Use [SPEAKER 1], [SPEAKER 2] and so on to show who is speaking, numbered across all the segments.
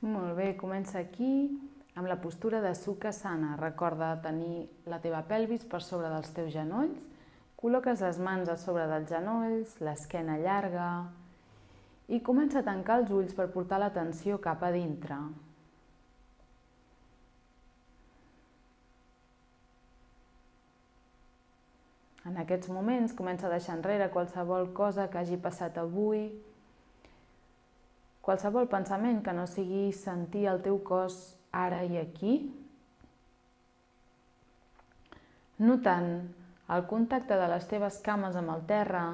[SPEAKER 1] Molt bé, comença aquí amb la postura de Sukhasana. Recorda tenir la teva pelvis per sobre dels teus genolls. Col·loques les mans a sobre dels genolls, l'esquena llarga i comença a tancar els ulls per portar l'atenció cap a dintre. En aquests moments comença a deixar enrere qualsevol cosa que hagi passat avui, qualsevol pensament que no sigui sentir el teu cos ara i aquí, notant el contacte de les teves cames amb el terra,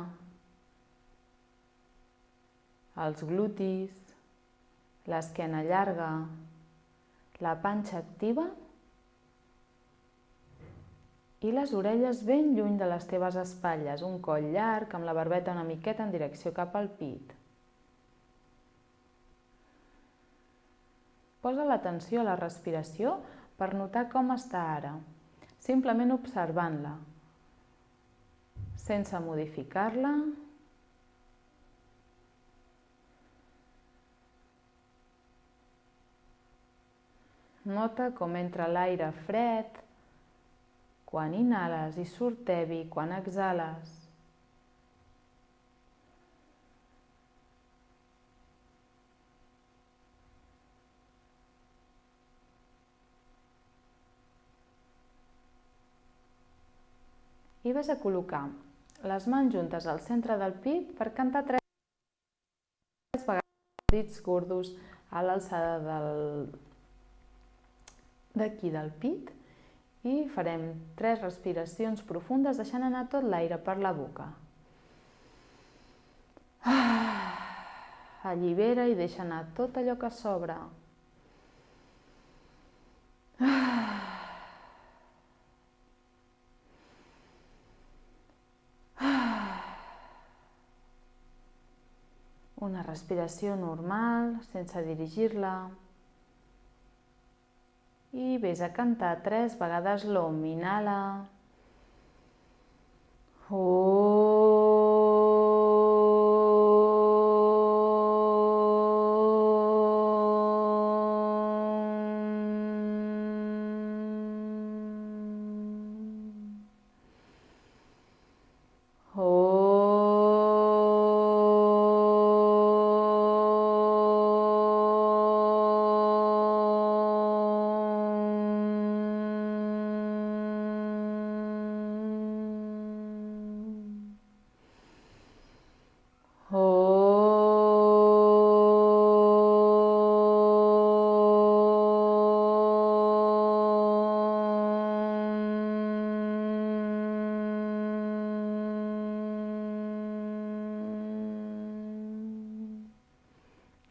[SPEAKER 1] els glutis, l'esquena llarga, la panxa activa i les orelles ben lluny de les teves espatlles, un coll llarg amb la barbeta una miqueta en direcció cap al pit. Posa l'atenció a la respiració per notar com està ara, simplement observant-la, sense modificar-la. Nota com entra l'aire fred quan inhales i surt tebi quan exhales. I ves a col·locar les mans juntes al centre del pit per cantar 3 vegades els dits gordos a l'alçada d'aquí del pit i farem 3 respiracions profundes deixant anar tot l'aire per la boca. Allibera i deixa anar tot allò que sobra. Una respiració normal, sense dirigir-la. I ves a cantar 3 vegades l'Om. Inhala.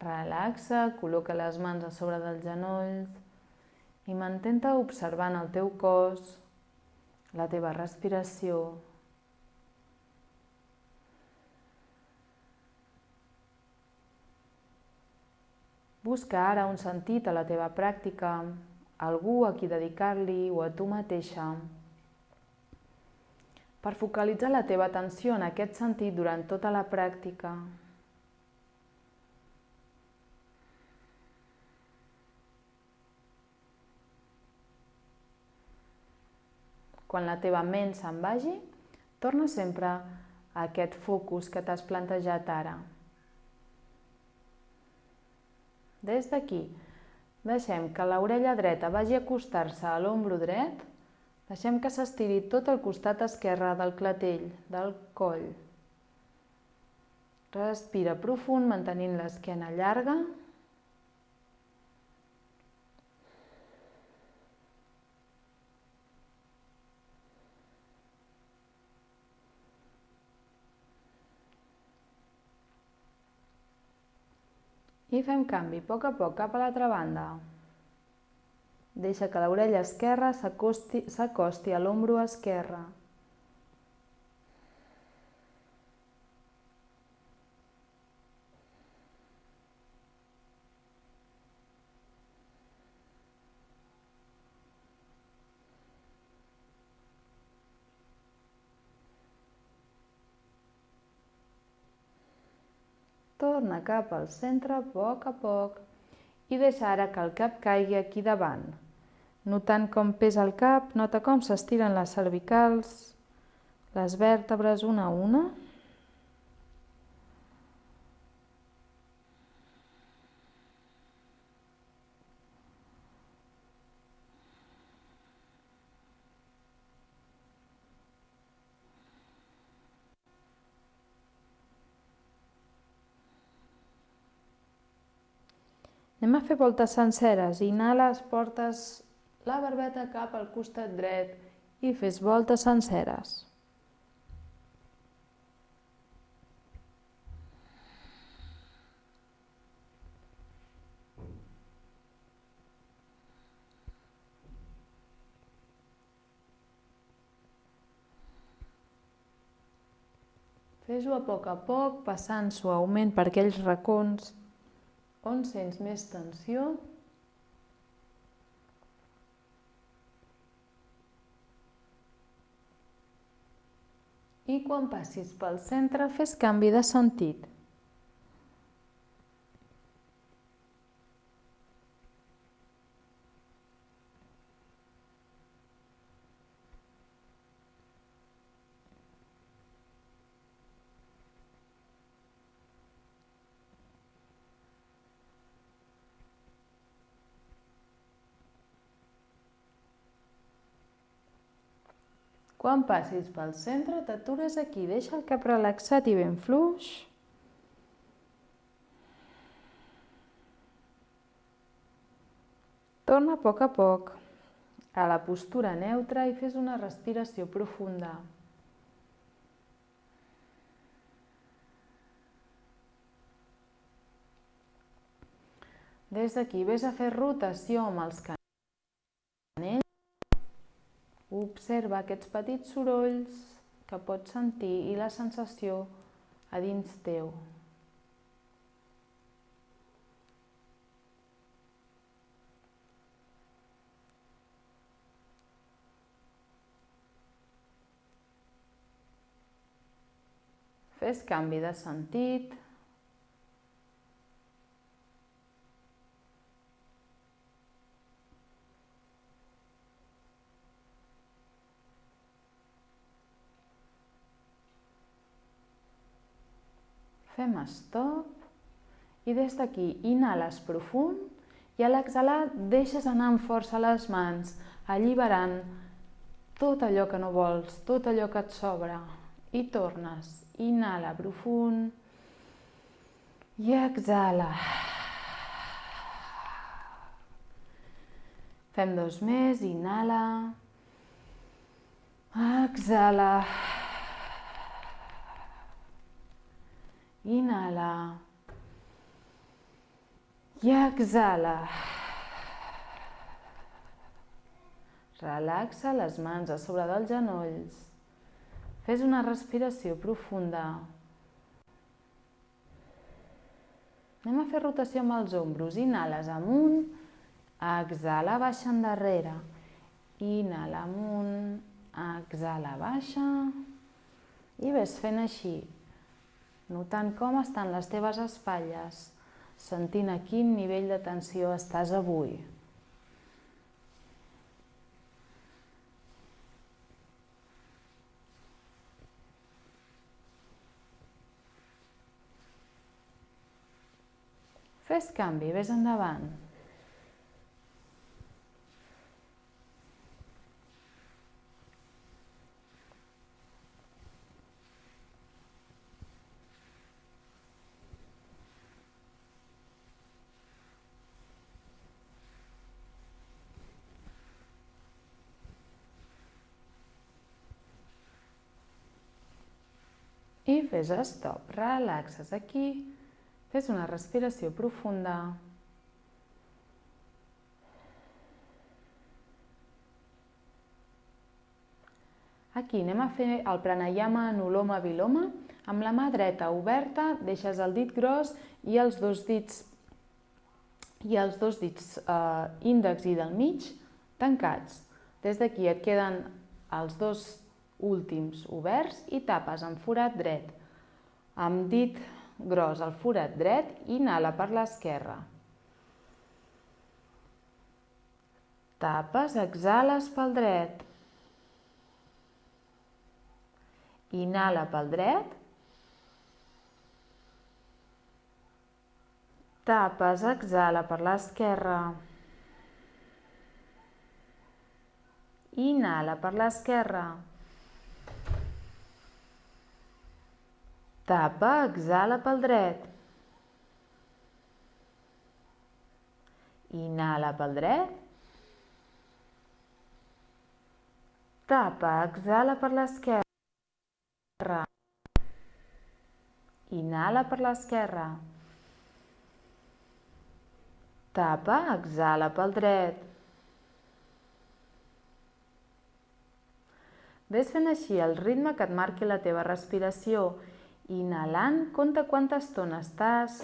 [SPEAKER 1] Relaxa, col·loca les mans a sobre dels genolls i mantén-te observant el teu cos, la teva respiració. Busca ara un sentit a la teva pràctica, algú a qui dedicar-li o a tu mateixa, per focalitzar la teva atenció en aquest sentit durant tota la pràctica. Quan la teva ment se'n vagi, torna sempre a aquest focus que t'has plantejat ara. Des d'aquí, deixem que l'orella dreta vagi a acostar-se a l'ombro dret, deixem que s'estiri tot el costat esquerre del clatell, del coll. Respira profund, mantenint l'esquena llarga. I fem canvi a poc cap a l'altra banda. Deixa que l'orella esquerra s'acosti a l'ombro esquerre. Torna cap al centre a poc i deixa ara que el cap caigui aquí davant. Notant com pesa el cap, nota com s'estiren les cervicals, les vèrtebres una a una. Anem a fer voltes senceres. Inhales, portes la barbeta cap al costat dret i fes voltes senceres. Fes-ho a poc, passant suaument per aquells racons on sents més tensió. I quan passis pel centre, fes canvi de sentit. Quan passis pel centre, t'atures aquí, deixa el cap relaxat i ben fluix. Torna a poc a la postura neutra i fes una respiració profunda. Des d'aquí vés a fer rotació amb els canells. Observa aquests petits sorolls que pots sentir i la sensació a dins teu. Fes canvi de sentit. Fem stop i des d'aquí inhales profund i a l'exhalar deixes anar amb força les mans, alliberant tot allò que no vols, tot allò que et sobra. I tornes, inhala profund i exhala. Fem dos més, inhala, exhala. Inhala i exhala. Relaxa les mans a sobre dels genolls. Fes una respiració profunda. Anem a fer rotació amb els ombros. Inhales amunt, exhala, baixa endarrere. Inhala amunt, exhala, baixa. I ves fent així, notant com estan les teves espatlles, sentint a quin nivell de tensió estàs avui. Fes canvi, ves endavant. I fes stop, relaxes aquí, fes una respiració profunda. Aquí anem a fer el pranayama anuloma viloma. Amb la mà dreta oberta, deixes el dit gros i els dos dits índex i del mig tancats. Des d'aquí et queden els dos últims oberts i tapes amb forat dret. Amb dit gros al forat dret, inhala per l'esquerra. Tapes, exhales pel dret. Inhala pel dret. Tapes, exhala per l'esquerra. Inhala per l'esquerra. Tapa, exhala pel dret. Inhala pel dret. Tapa, exhala per l'esquerra. Inhala per l'esquerra. Tapa, exhala pel dret. Ves fent així el ritme que et marqui la teva respiració. Inhalant, compta quanta estona estàs.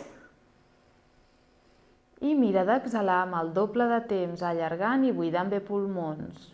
[SPEAKER 1] I mira d'exhalar amb el doble de temps, allargant i buidant bé pulmons.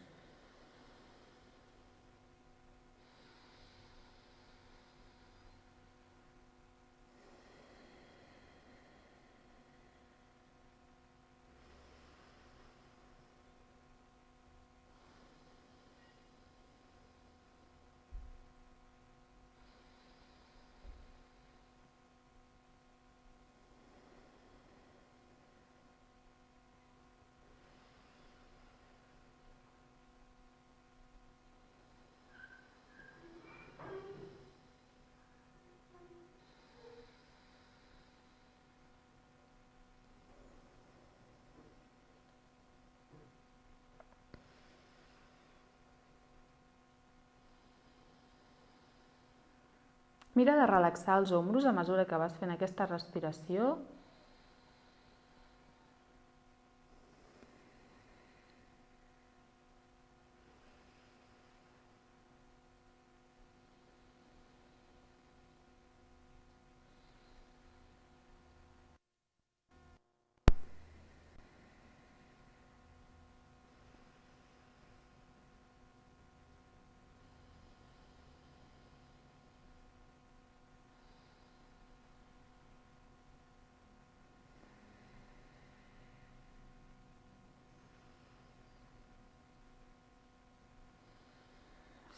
[SPEAKER 1] Mira de relaxar els ombros a mesura que vas fent aquesta respiració.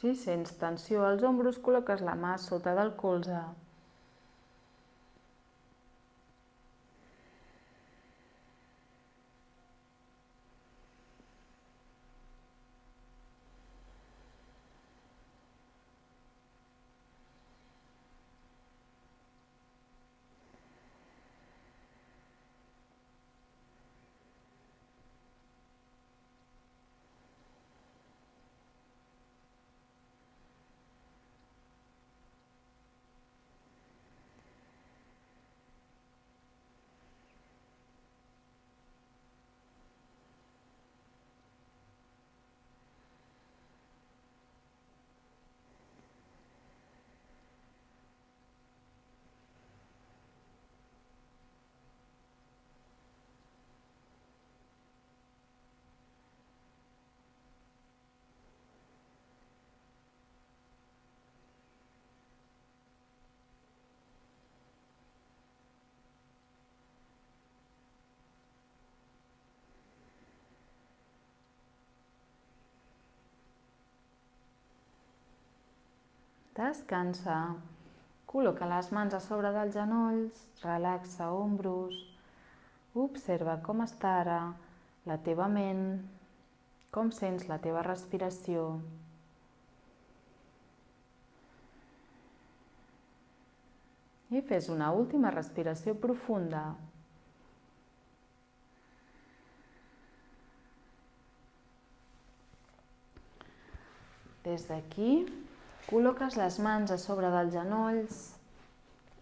[SPEAKER 1] Si sents tensió als ombros, col·loques la mà sota del colze. Descansa. Col·loca les mans a sobre dels genolls, relaxa ombros. Observa com està ara la teva ment, com sents la teva respiració. I fes una última respiració profunda. Des d'aquí, col·loques les mans a sobre dels genolls,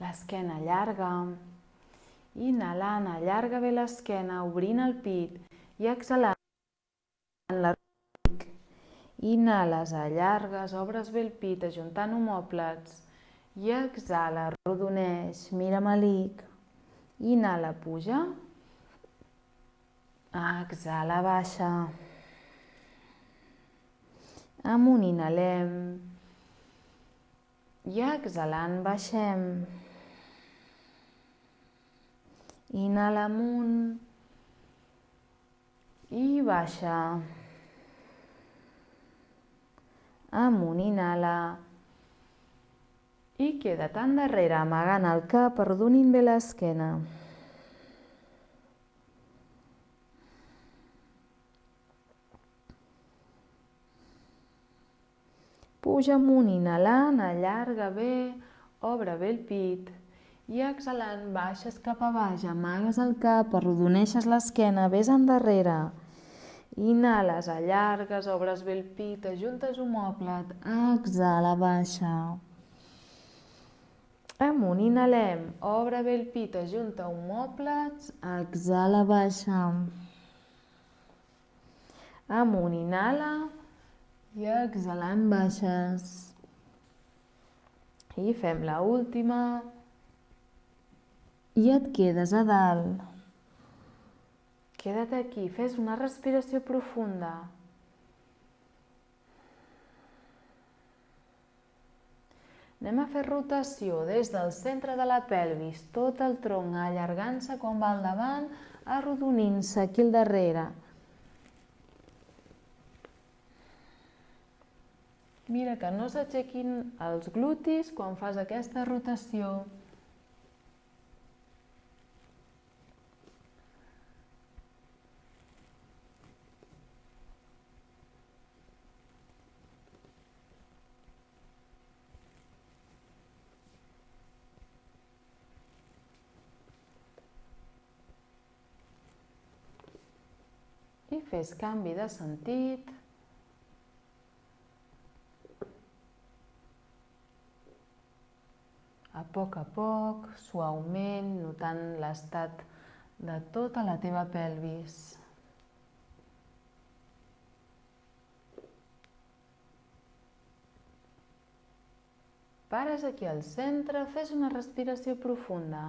[SPEAKER 1] l'esquena llarga. Inhalant, allarga bé l'esquena, obrint el pit i exhalant l'arric. Inhales, allargues, obres bé el pit, ajuntant omòplats. I exhala, arrodoneix, mira malic. Inhala, puja. Exhala, baixa. Amunt inhalem. I exhalant, baixem. Inhala amunt. I baixa. Amunt, inhala. I queda't endarrere, amagant el cap, arrodonint bé l'esquena. Puja amunt, inhalant, allarga bé, obre bé el pit. I exhalant, baixes cap a baix, amagues el cap, arrodoneixes l'esquena, ves endarrere. Inhales, allargues, obres bé el pit, ajuntes omòplat, exhala, baixa. Amunt, inhalem, obre bé el pit, ajunta omòplats, exhala, baixa. Amunt, inhala i exhalant baixes. I fem l'última. I et quedes a dalt. Queda't aquí, fes una respiració profunda. Anem a fer rotació des del centre de la pelvis, tot el tronc allargant-se quan va al davant, arrodonint-se aquí al darrere. Mira que no s'aixequin els glutis quan fas aquesta rotació. I fes canvi de sentit. A poc, suaument, notant l'estat de tota la teva pelvis. Pares aquí al centre, fes una respiració profunda.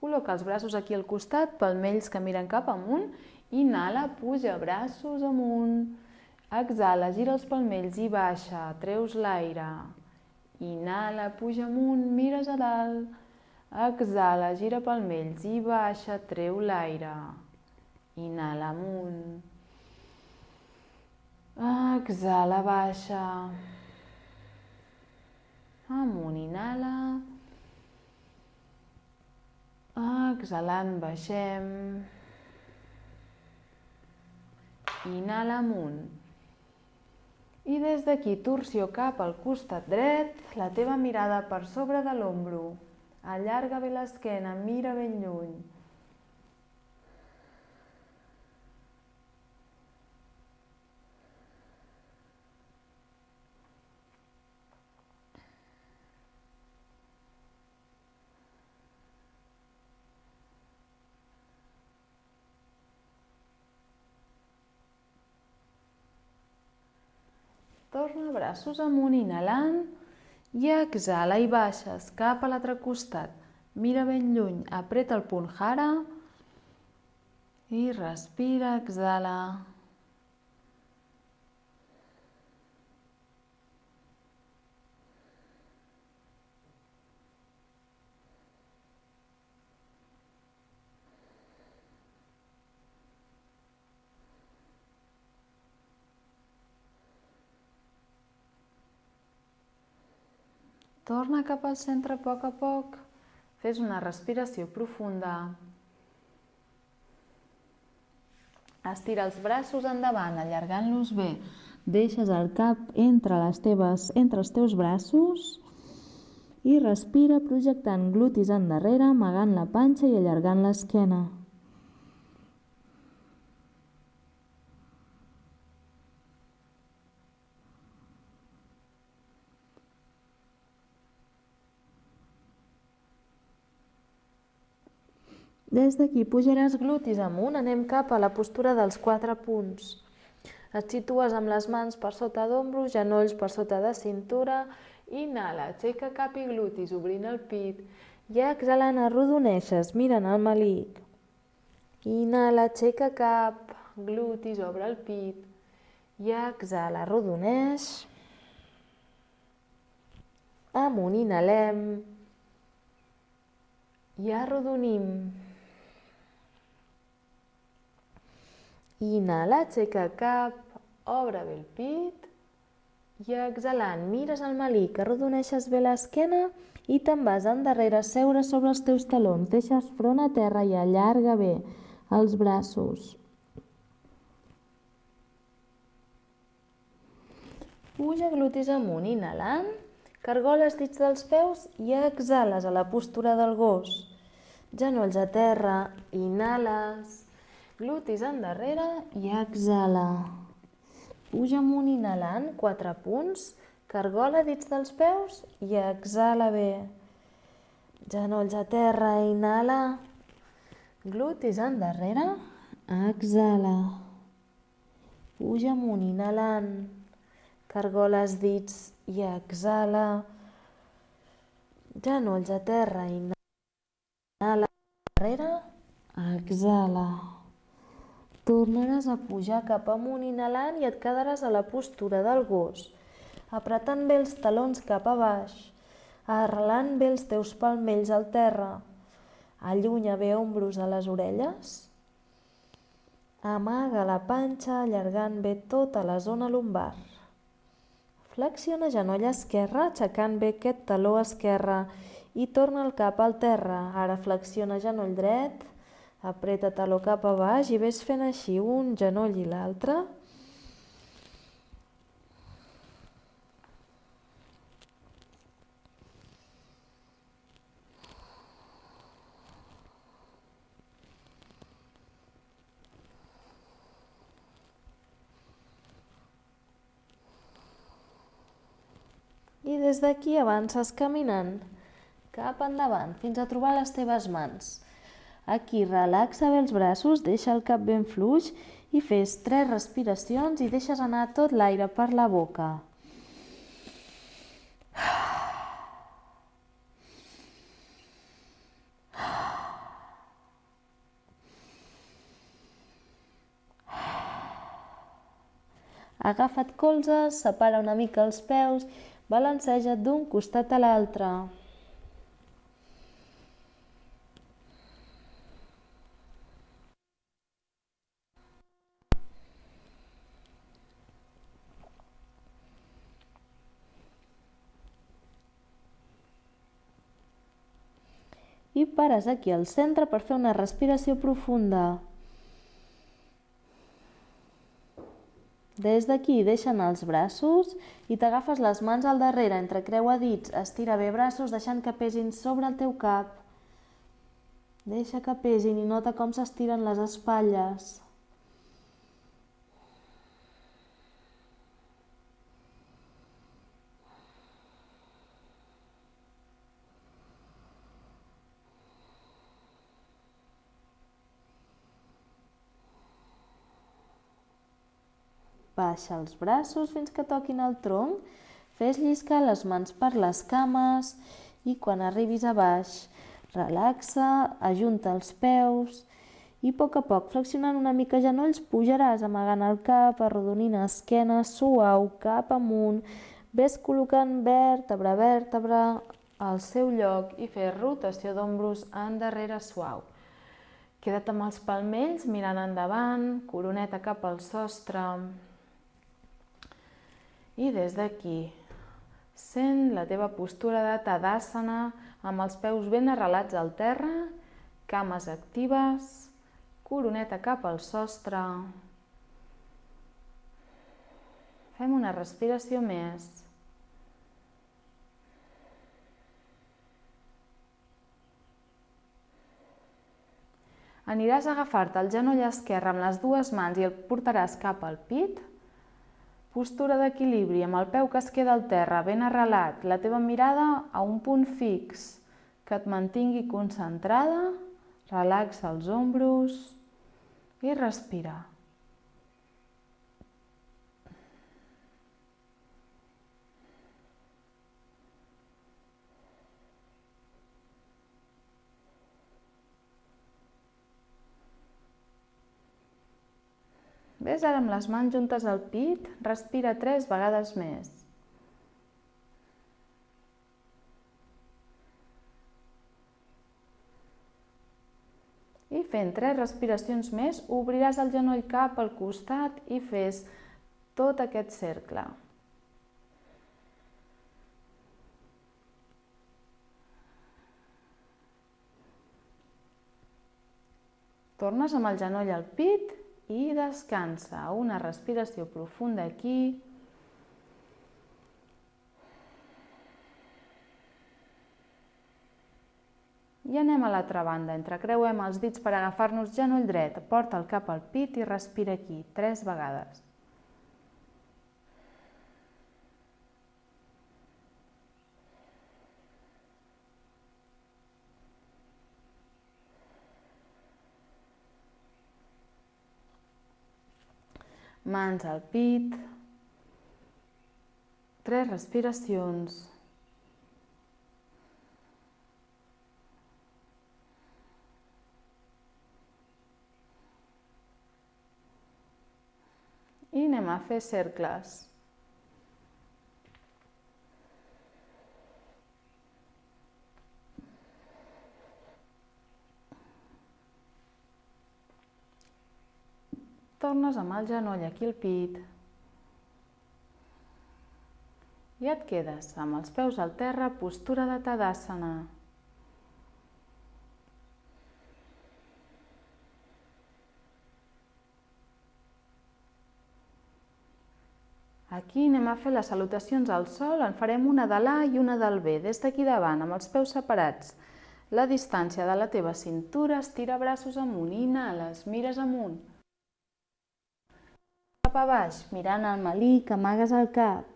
[SPEAKER 1] Col·loca els braços aquí al costat, palmells que miren cap amunt. Inhala, puja braços amunt. Exhala, gira els palmells i baixa, treus l'aire. Inhala, puja amunt, mires a dalt. Exhala, gira palmells i baixa, treu l'aire. Inhala amunt. Exhala, baixa. Amunt, inhala. Exhalant, baixem. Inhala amunt. I des d'aquí, torsió cap al costat dret, la teva mirada per sobre de l'ombro. Allarga bé l'esquena, mira ben lluny. Torna braços amunt, inhalant, i exhala i baixes cap a l'altre costat. Mira ben lluny, apreta el punt hara i respira, exhala. Torna cap al centre a poc. Fes una respiració profunda. Estira els braços endavant, allargant-los bé. Deixes el cap entre els teus braços i respira projectant glutis endarrere, amagant la panxa i allargant l'esquena. Des d'aquí pujaràs glutis amunt, anem cap a la postura dels 4 punts. Et situes amb les mans per sota d'ombros, genolls per sota de cintura. Inhala, aixeca cap i glutis, obrint el pit. I exhalant, arrodoneixes, mirant el melic. Inhala, aixeca cap, glutis, obre el pit. I exhala, arrodoneix. Amunt, inhalem. I arrodonim.
[SPEAKER 2] Inhala, aixeca cap, obre bé el pit i exhalant mires al malic, arrodoneixes bé l'esquena i te'n vas endarrere a seure sobre els teus talons. Deixes front a terra i allarga bé els braços. Puja glutis amunt, inhalant, cargola els dits dels peus i exhales a la postura del gos. Genolls a terra, inhales, glutis endarrere i exhala. Puja amunt, inhalant, 4 punts, cargola dits dels peus i exhala bé. Genolls a terra, inhala, glutis endarrere, exhala. Puja amunt, inhalant, cargola els dits i exhala. Genolls a terra, inhala, endarrere, exhala. Tornaràs a pujar cap amunt inhalant i et quedaràs a la postura del gos, apretant bé els talons cap a baix, arrelant bé els teus palmells al terra. Allunya bé ombros a les orelles. Amaga la panxa allargant bé tota la zona lumbar. Flexiona genoll esquerre, aixecant bé aquest taló esquerre i torna el cap al terra. Ara flexiona genoll dret, apreta taló cap a baix i ves fent així un genoll i l'altre. I des d'aquí avances caminant cap endavant fins a trobar les teves mans. Aquí relaxa bé els braços, deixa el cap ben fluix i fes 3 respiracions i deixes anar tot l'aire per la boca. Agafa't colzes, separa una mica els peus, balanceja't d'un costat a l'altre. I pares aquí al centre per fer una respiració profunda. Des d'aquí deixa anar els braços i t'agafes les mans al darrere, entrecreua dits, estira bé braços deixant que pesin sobre el teu cap. Deixa que pesin i nota com s'estiren les espatlles. Baixa els braços fins que toquin el tronc, fes lliscar les mans per les cames i quan arribis a baix, relaxa, ajunta els peus i a poc, flexionant una mica genolls, pujaràs amagant el cap, arrodonint esquena, suau, cap amunt, ves col·locant vèrtebra a vèrtebra al seu lloc i fes rotació d'ombros endarrere suau. Queda't amb els palmells mirant endavant, coroneta cap al sostre. I des d'aquí, sent la teva postura de Tadasana amb els peus ben arrelats al terra, cames actives, coroneta cap al sostre. Fem una respiració més. Aniràs a agafar-te el genoll esquerre amb les dues mans i el portaràs cap al pit. Postura d'equilibri amb el peu que es queda al terra, ben arrelat, la teva mirada a un punt fix, que et mantingui concentrada, relaxa els ombros i respira. Ves ara amb les mans juntes al pit, respira 3 vegades més.
[SPEAKER 1] I fent 3 respiracions més, obriràs el genoll cap al costat i fes tot aquest cercle. Tornes amb el genoll al pit i descansa. Una respiració profunda aquí. I anem a l'altra banda. Entrecreuem els dits per agafar-nos genoll dret. Porta el cap al pit i respira aquí, 3 vegades. Mans al pit. 3 respiracions. I anem a fer cercles. Tornes amb el genoll aquí al pit. I et quedes amb els peus al terra, postura de Tadasana. Aquí anem a fer les salutacions al sol, en farem una de l'A i una del B, des d'aquí davant, amb els peus separats. La distància de la teva cintura, estira braços amunt, inhales, mires amunt. Cap a baix, mirant el melic, amagues el cap.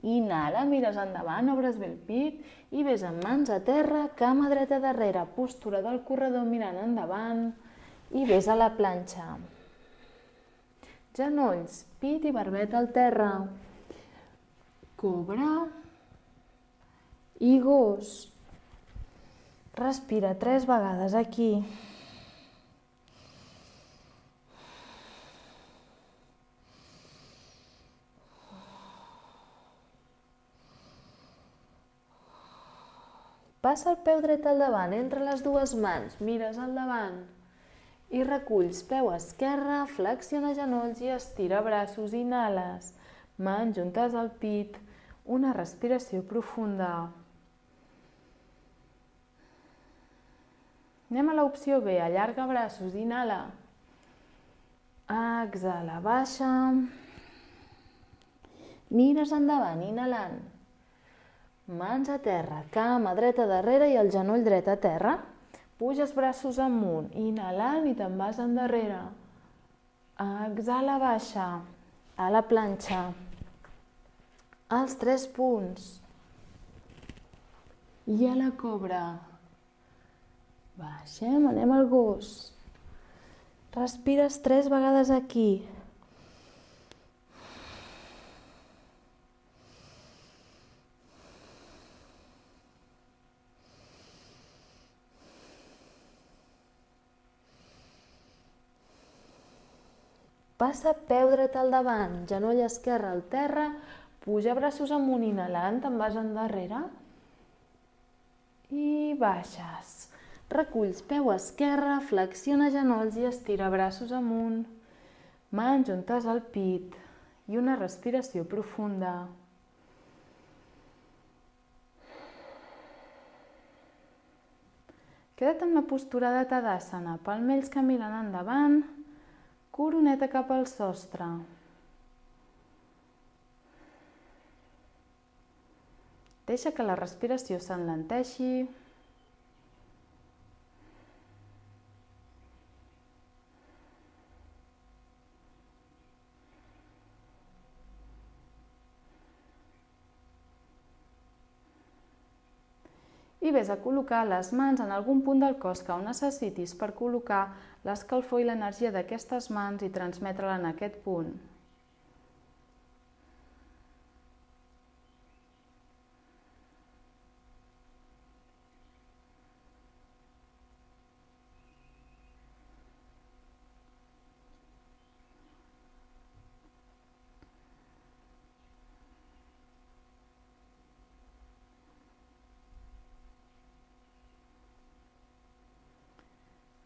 [SPEAKER 1] Inhala, mires endavant, obres bé el pit i ves amb mans a terra, cama dreta darrere, postura del corredor mirant endavant i ves a la planxa. Genolls, pit i barbet al terra. Cobra i gos. Respira 3 vegades aquí. Passa el peu dret al davant, entre les dues mans, mires al davant. I reculls peu esquerre, flexiona genolls i estira braços, inhales. Mans juntes al pit, una respiració profunda. Anem a l'opció B, allarga braços, inhala. Exhala, baixa. Mires endavant, inhalant. Mans a terra, cama dreta darrere i el genoll dret a terra. Puges braços amunt, inhalant i te'n vas endarrere. Exhala, baixa. A la planxa. Els 3 punts. I a la cobra. Baixem, anem al gos. Respires 3 vegades aquí. Passa peu dret al davant, genoll esquerre al terra, puja braços amunt, inhalant, te'n vas endarrere i baixes. Reculls peu esquerre, flexiona genolls i estira braços amunt, mans juntes al pit i una respiració profunda. Queda't amb la postura de Tadasana, palmells que miren endavant, coroneta cap al sostre. Deixa que la respiració s'enlenteixi. I ves a col·locar les mans en algun punt del cos que ho necessitis per col·locar l'escalfor i l'energia d'aquestes mans i transmetre-la en aquest punt.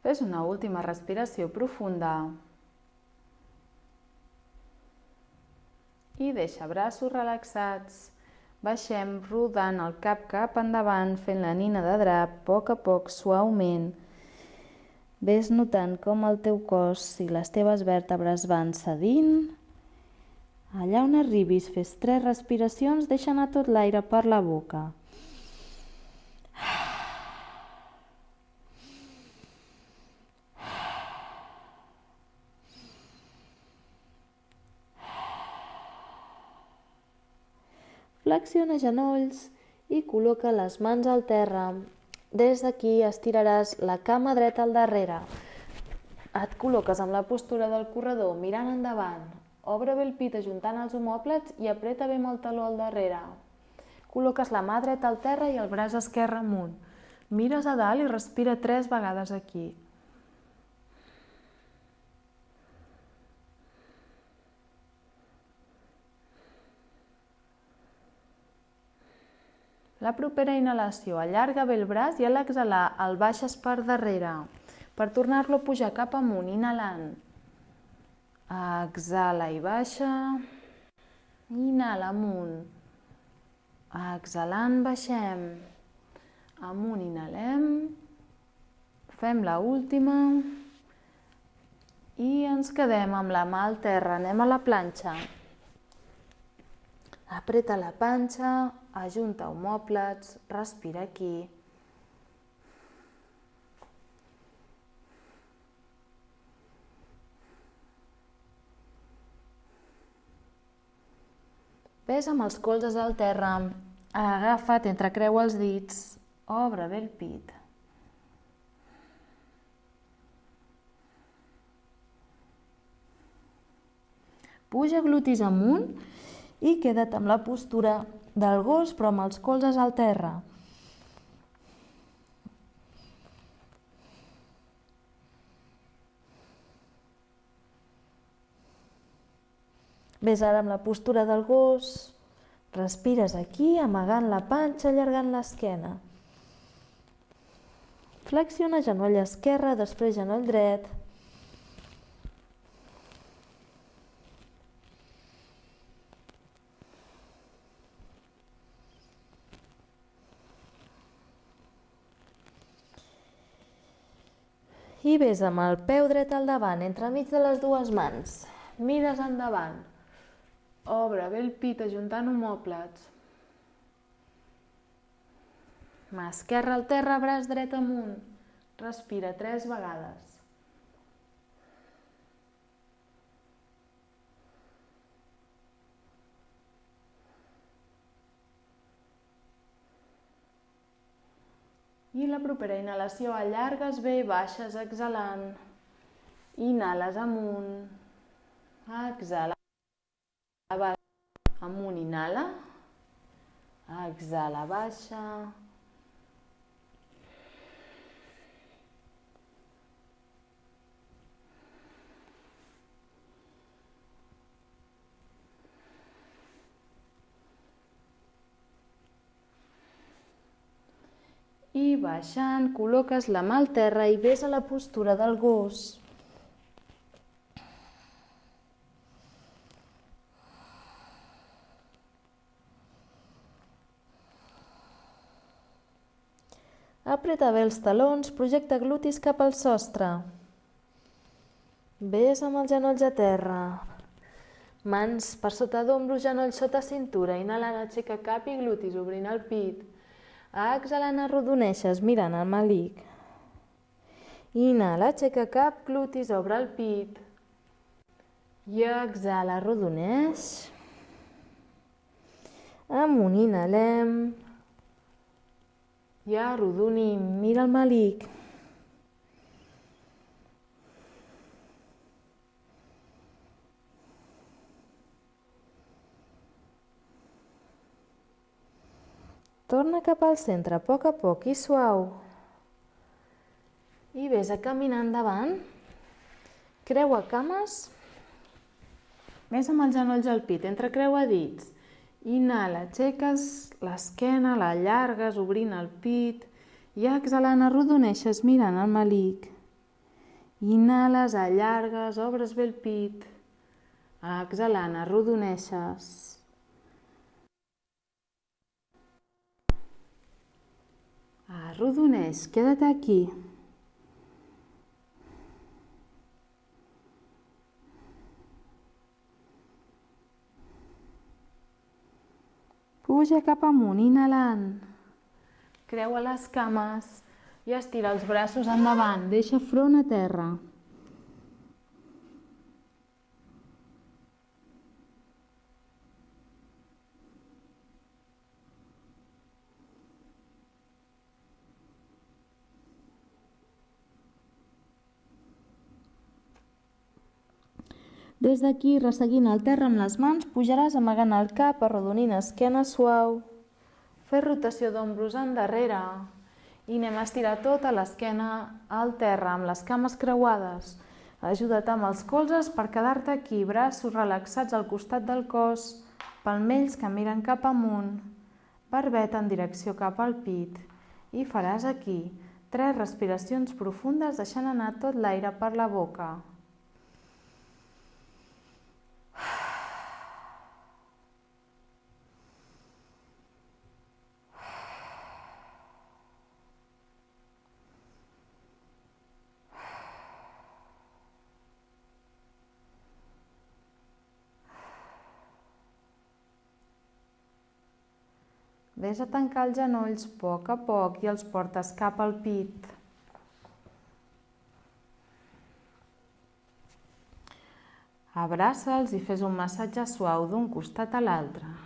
[SPEAKER 1] Fes una última respiració profunda i deixa braços relaxats. Baixem rodant el cap cap endavant, fent la nina de drap, a poc, suaument. Ves notant com el teu cos i les teves vèrtebres van cedint. Allà on arribis, fes 3 respiracions, deixa anar tot l'aire per la boca. Flexiona genolls i col·loca les mans al terra. Des d'aquí estiraràs la cama dreta al darrere. Et col·loques amb la postura del corredor mirant endavant. Obre bé el pit ajuntant els omòplats i apreta bé amb el taló al darrere. Col·loques la mà dreta al terra i el braç esquerre amunt. Mires a dalt i respira 3 vegades aquí. La propera inhalació, allarga bé el braç i a l'exhalar el baixes per darrere per tornar-lo a pujar cap amunt, inhalant. Exhala i baixa. Inhala amunt. Exhalant, baixem. Amunt, inhalem. Fem la última. I ens quedem amb la mà al terra. Anem a la planxa. Apreta la panxa, ajunta omòplats, respira aquí. Ves amb els colzes al terra, agafa't, entrecreua els dits, obre bé el pit. Puja glutis amunt i queda't amb la postura del gos, però amb els colzes al terra. Ves ara amb la postura del gos, respires aquí, amagant la panxa, allargant l'esquena. Flexiona genoll esquerre, després genoll dret. I ves amb el peu dret al davant, entremig de les dues mans. Mires endavant. Obre bé el pit ajuntant omòplats. Mà esquerra al terra, braç dret amunt. Respira 3 vegades. I la propera inhalació allargues bé, baixes exhalant. Inhales amunt. Exhala. Amunt, inhala. Exhala, baixa. I baixant, col·loques la mà al terra i ves a la postura del gos. Apreta bé els talons, projecta glutis cap al sostre. Ves amb els genolls a terra. Mans per sota d'ombros, genolls sota cintura. Inhalant, aixeca cap i glutis, obrint el pit. Exhalant, arrodoneixes, mirant el malic. Inhala, aixeca cap, glutis, obre el pit. I exhala, arrodoneix. Amunt, inhalem. I arrodonim, mira el malic. Torna cap al centre, a poc i suau. I ves a caminar endavant. Creua cames. Ves amb els genolls al pit, entrecreua dits. Inhala, aixeques l'esquena, l'allargues, obrint el pit. I exhalant, arrodoneixes mirant el malic. Inhales, allargues, obres bé el pit. Exhalant, arrodoneixes. Arrodoneix, queda't aquí. Puja cap amunt, inhalant. Creua les cames i estira els braços endavant. Deixa front a terra. Des d'aquí, resseguint el terra amb les mans, pujaràs amagant el cap, arrodonint esquena suau. Fes rotació d'ombros endarrere i anem a estirar tota l'esquena al terra amb les cames creuades. Ajuda't amb els colzes per quedar-te aquí, braços relaxats al costat del cos, palmells que miren cap amunt, barbet en direcció cap al pit. I faràs aquí 3 respiracions profundes deixant anar tot l'aire per la boca. Ves a tancar els genolls a poc i els portes cap al pit. Abraça'ls i fes un massatge suau d'un costat a l'altre.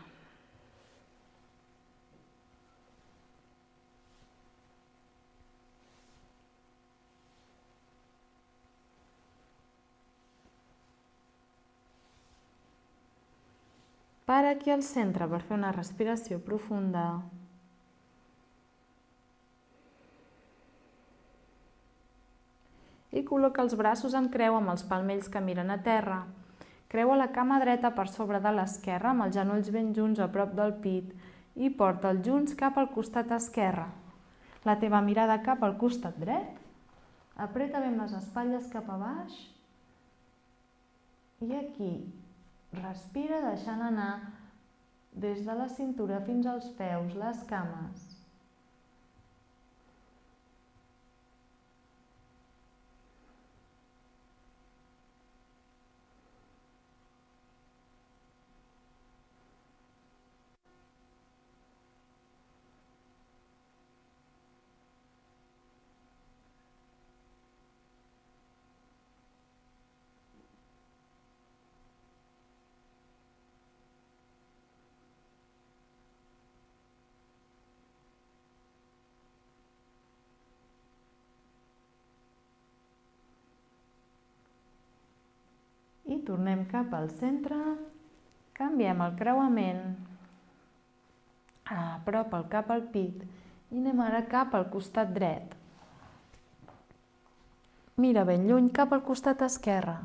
[SPEAKER 1] Para aquí al centre per fer una respiració profunda. I col·loca els braços en creu amb els palmells que miren a terra. Creua la cama dreta per sobre de l'esquerra amb els genolls ben junts a prop del pit i porta'ls junts cap al costat esquerre. La teva mirada cap al costat dret. Apreta ben les espatlles cap a baix. I aquí respira deixant anar des de la cintura fins als peus les cames. I tornem cap al centre, canviem el creuament, apropa el cap al pit i anem ara cap al costat dret. Mira ben lluny cap al costat esquerre.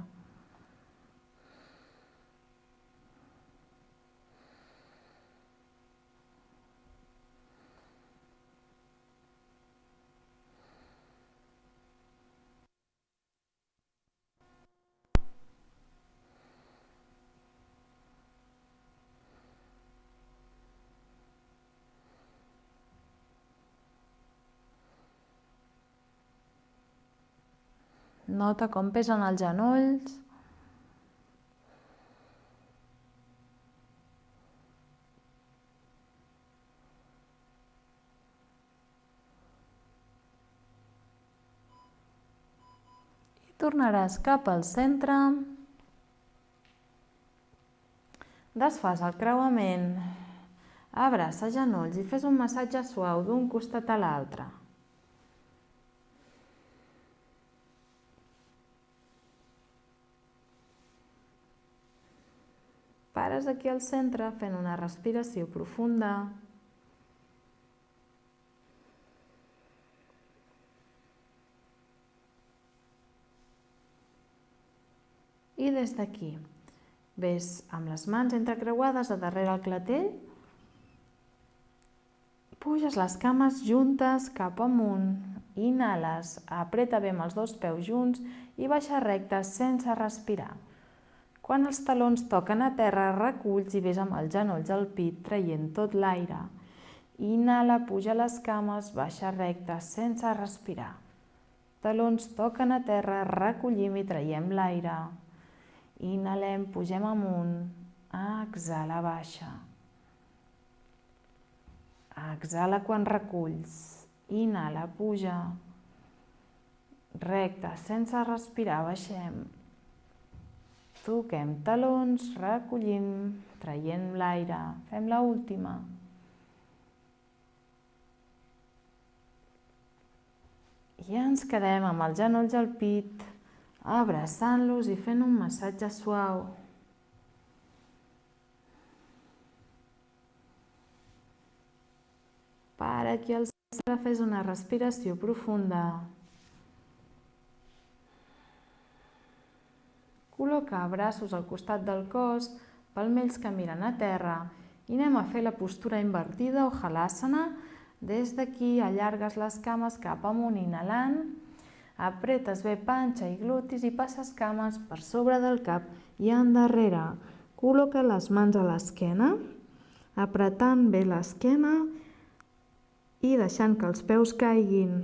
[SPEAKER 1] Nota com pesen els genolls. I tornaràs cap al centre. Desfàs el creuament. Abraça genolls i fes un massatge suau d'un costat a l'altre. Pares aquí al centre fent una respiració profunda. I des d'aquí ves amb les mans entrecreuades a darrere el clatell, puges les cames juntes cap amunt inhales, apreta bé amb els dos peus junts i baixa recte sense respirar. Quan els talons toquen a terra, reculls i ves amb els genolls al pit, traient tot l'aire. Inhala, puja les cames, baixa recte sense respirar. Talons toquen a terra, recollim i traiem l'aire. Inhalem, pugem amunt, exhala, baixa. Exhala quan reculls. Inhala, puja. Recte, sense respirar, baixem. Toquem talons, recollim, traiem l'aire. Fem l'última. I ens quedem amb els genolls al pit, abraçant-los i fent un massatge suau. Para aquí al centre, fes una respiració profunda. Col·loca braços al costat del cos, palmells que miren a terra i anem a fer la postura invertida o halasana. Des d'aquí allargues les cames cap amunt inhalant, apretes bé panxa i glutis i passes cames per sobre del cap i endarrere. Col·loca les mans a l'esquena, apretant bé l'esquena i deixant que els peus caiguin.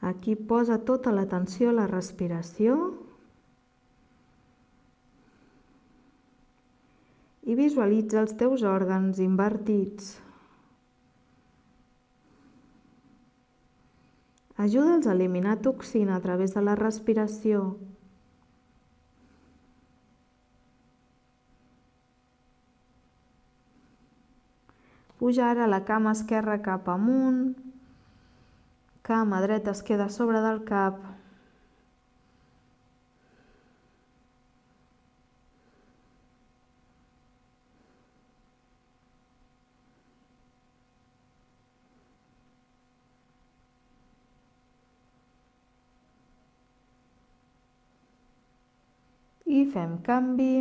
[SPEAKER 1] Aquí posa tota l'atenció a la respiració i visualitza els teus òrgans invertits. Ajuda'ls a eliminar toxina a través de la respiració. Puja ara la cama esquerra cap amunt, cama dreta es queda sobre del cap. I fem canvi.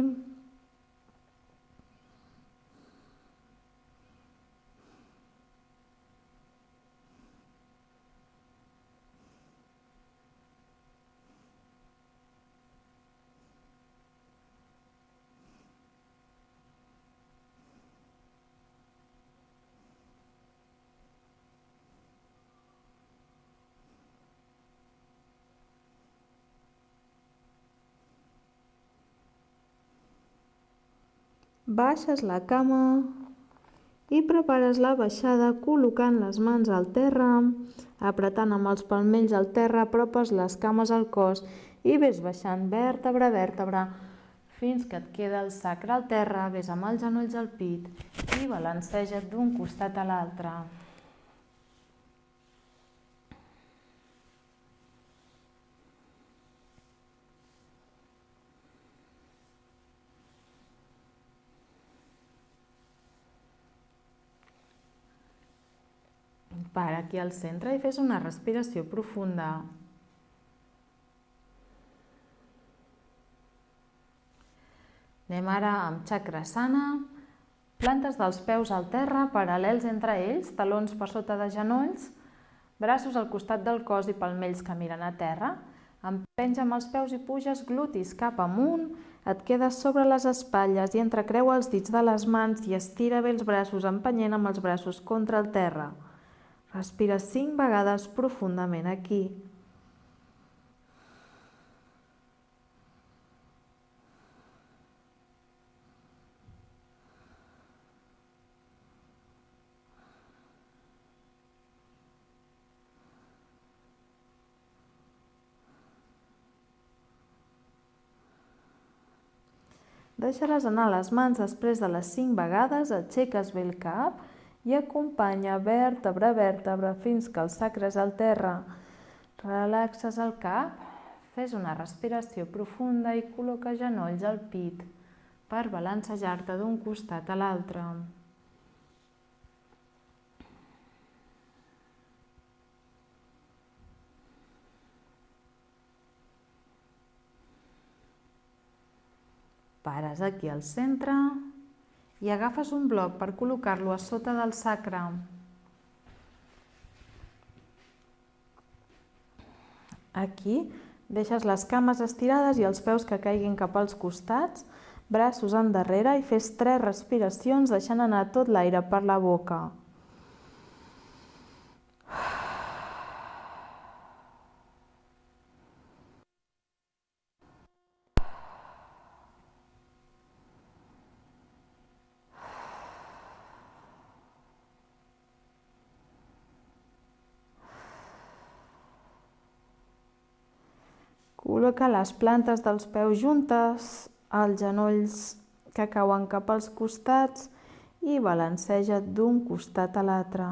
[SPEAKER 1] Baixes la cama i prepares la baixada col·locant les mans al terra, apretant amb els palmells al terra, apropes les cames al cos i ves baixant vèrtebra a vèrtebra fins que et queda el sacre al terra, ves amb els genolls al pit i balanceja't d'un costat a l'altre. Para aquí al centre i fes una respiració profunda. Anem ara amb Chakrasana. Plantes dels peus al terra, paral·lels entre ells, talons per sota de genolls, braços al costat del cos i palmells que miren a terra. Empenja amb els peus i puges glutis cap amunt, et quedes sobre les espatlles i entrecreua els dits de les mans i estira bé els braços empenyent amb els braços contra el terra. Respira 5 vegades profundament aquí. Deixaràs anar les mans després de les 5 vegades, aixeques bé el cap i acompanya vèrtebra a vèrtebra fins que el sacre és al terra. Relaxes el cap, fes una respiració profunda i col·loca genolls al pit per balancejar-te d'un costat a l'altre. Pares aquí al centre i agafes un bloc per col·locar-lo a sota del sacre. Aquí deixes les cames estirades i els peus que caiguin cap als costats, braços endarrere i fes 3 respiracions deixant anar tot l'aire per la boca. Col·loca les plantes dels peus juntes, els genolls que cauen cap als costats i balanceja't d'un costat a l'altre.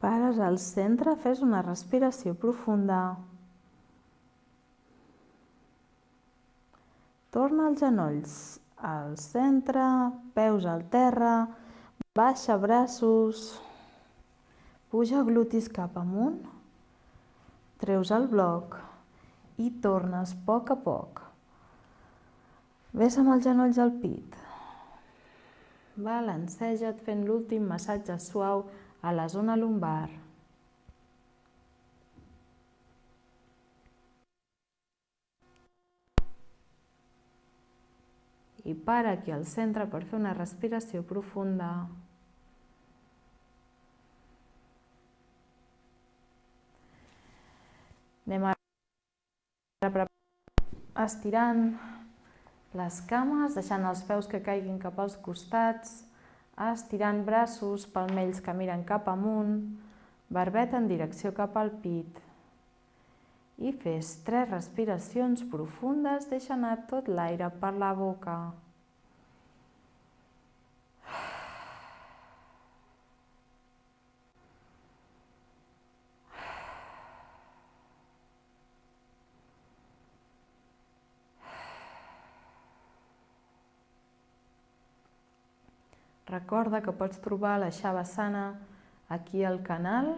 [SPEAKER 1] Pares al centre, fes una respiració profunda. Torna els genolls al centre, peus al terra, baixa braços, puja glutis cap amunt, treus el bloc i tornes a poc. Ves amb els genolls al pit. Balanceja't fent l'últim massatge suau a la zona lumbar. I para aquí al centre per fer una respiració profunda. Anem ara estirant les cames, deixant els peus que caiguin cap als costats, estirant braços, palmells que miren cap amunt, barbeta en direcció cap al pit. I fes 3 respiracions profundes, deixa anar tot l'aire per la boca. Recorda que pots trobar la Shavasana aquí al canal